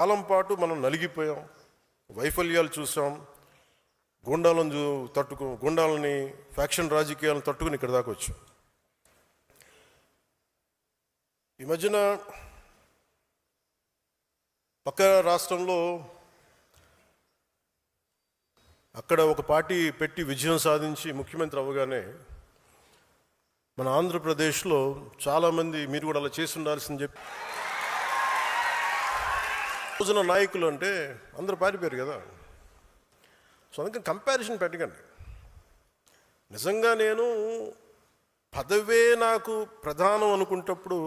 కాలం పాటు మనం నలిగిపోయాం, వైఫల్యాలు చూసాం, గుండాలని ఫ్యాక్షన్ రాజకీయాలను తట్టుకుని ఇక్కడ దాకా వచ్చాం. ఈ మధ్యన పక్క రాష్ట్రంలో అక్కడ ఒక పార్టీ పెట్టి విజయం సాధించి ముఖ్యమంత్రి అవ్వగానే మన ఆంధ్రప్రదేశ్లో చాలామంది మీరు కూడా అలా చేసి ఉండాల్సింది చెప్పి రోజున నాయకులు అంటే అందరూ పారిపోయారు కదా. సో అందుకని కంపారిజన్ పెట్టకండి. నిజంగా నేను పదవే నాకు ప్రధానం అనుకుంటప్పుడు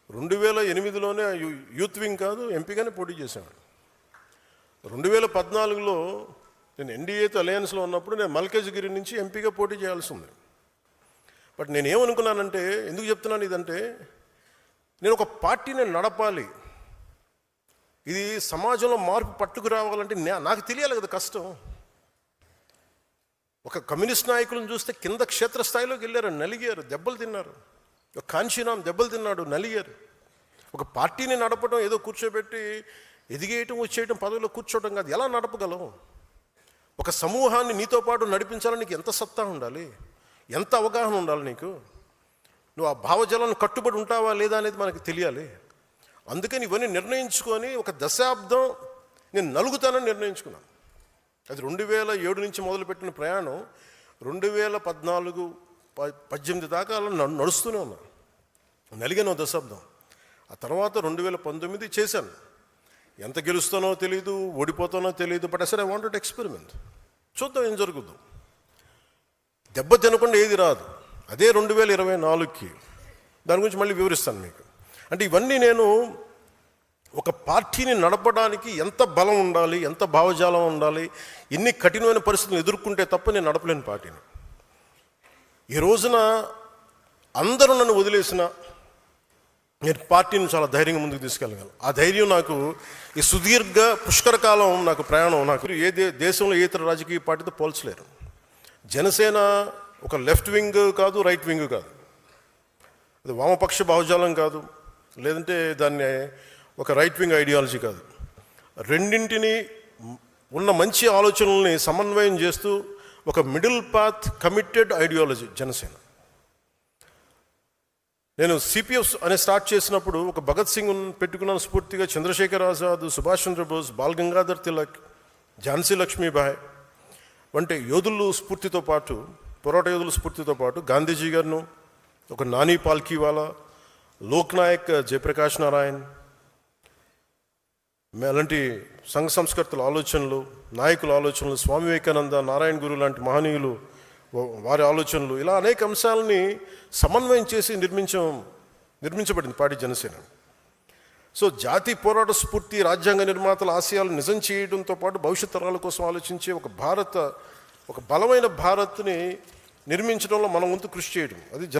2008లోనే యూత్ వింగ్ కాదు ఎంపీగానే పోటీ చేశాను. 2014లో నేను ఎన్డీఏతో అలయన్స్లో ఉన్నప్పుడు నేను మల్కాజ్గిరి నుంచి ఎంపీగా పోటీ చేయాల్సి ఉంది. బట్ నేను ఏమనుకున్నానంటే, ఎందుకు చెప్తున్నాను ఇదంటే, నేను ఒక పార్టీని నడపాలి, ఇది సమాజంలో మార్పు పట్టుకు రావాలంటే నాకు తెలియాలి కదా కష్టం. ఒక కమ్యూనిస్ట్ నాయకులను చూస్తే కింద క్షేత్రస్థాయిలోకి వెళ్ళారు, నలిగారు, దెబ్బలు తిన్నారు. ఒక కాంశీరాం దెబ్బలు తిన్నాడు, నలిగారు. ఒక పార్టీని నడపడం ఏదో కూర్చోబెట్టి ఎదిగేయటం వచ్చేయటం పదవిలో కూర్చోవటం కాదు. ఎలా నడపగలవు? ఒక సమూహాన్ని నీతో పాటు నడిపించాలని నీకు ఎంత సత్తా ఉండాలి, ఎంత అవగాహన ఉండాలి నీకు. నువ్వు ఆ భావజాలను కట్టుబడి ఉంటావా లేదా అనేది మనకు తెలియాలి. అందుకని ఇవన్నీ నిర్ణయించుకొని ఒక దశాబ్దం నేను నలుగుతానని నిర్ణయించుకున్నాను. అది 2007 నుంచి మొదలుపెట్టిన ప్రయాణం 2014-18 దాకా అలా నడుస్తూనే ఉన్నా, నలిగాను దశాబ్దం. ఆ తర్వాత 2019 చేశాను. ఎంత గెలుస్తానో తెలియదు, ఓడిపోతానో తెలియదు, బట్ అసలు ఐ వాంటెడ్ ఎక్స్పెరిమెంట్. చూద్దాం ఏం జరుగుద్దు. దెబ్బ తినకుండా ఏది రాదు. అదే 2024కి దాని గురించి మళ్ళీ వివరిస్తాను మీకు. అంటే ఇవన్నీ నేను ఒక పార్టీని నడపడానికి ఎంత బలం ఉండాలి, ఎంత భావజాలం ఉండాలి, ఎన్ని కఠినమైన పరిస్థితులు ఎదుర్కొంటే తప్ప నేను నడపలేని పార్టీని. ఈ రోజున అందరూ నన్ను వదిలేసిన నేను పార్టీని చాలా ధైర్యంగా ముందుకు తీసుకెళ్ళగలను. ఆ ధైర్యం నాకు ఈ సుదీర్ఘ పుష్కరకాలం నాకు ప్రయాణం నాకు దేశంలో ఏ ఇతర రాజకీయ పార్టీతో పోల్చలేరు. జనసేన ఒక లెఫ్ట్ వింగ్ కాదు, రైట్ వింగ్ కాదు, అది వామపక్ష భావజాలం కాదు, లేదంటే దాన్ని ఒక రైట్ వింగ్ ఐడియాలజీ కాదు. రెండింటినీ ఉన్న మంచి ఆలోచనల్ని సమన్వయం చేస్తూ ఒక middle path committed ideology Janasena. నేను సిపిఎఫ్ అనే స్టార్ట్ చేసినప్పుడు ఒక భగత్ సింగ్ పెట్టుకున్నాను స్ఫూర్తిగా, చంద్రశేఖర్ ఆజాద్, సుభాష్ చంద్రబోస్, బాల్ గంగాధర్ తిలక్, ఝాన్సీ లక్ష్మీబాయి వంటి యోధులు స్ఫూర్తితో పాటు, పోరాట యోధుల స్ఫూర్తితో పాటు గాంధీజీ గారిను, ఒక నాని పాల్కీవాలా, లోక్నాయక్ జయప్రకాష్ నారాయణ్, అలాంటి సంఘ సంస్కర్తల ఆలోచనలు, నాయకుల ఆలోచనలు, స్వామి వివేకానంద, నారాయణ గురు లాంటి మహనీయులు వారి ఆలోచనలు, ఇలా అనేక అంశాలని సమన్వయం చేసి నిర్మించబడింది పార్టీ జనసేన. సో జాతీయ పోరాట స్ఫూర్తి, రాజ్యాంగ నిర్మాతల ఆశయాలు నిజం చేయడంతో పాటు భవిష్యత్ తరాల కోసం ఆలోచించే ఒక బలమైన భారత్ని నిర్మించడంలో మనం వంతు కృషి చేయడం, అది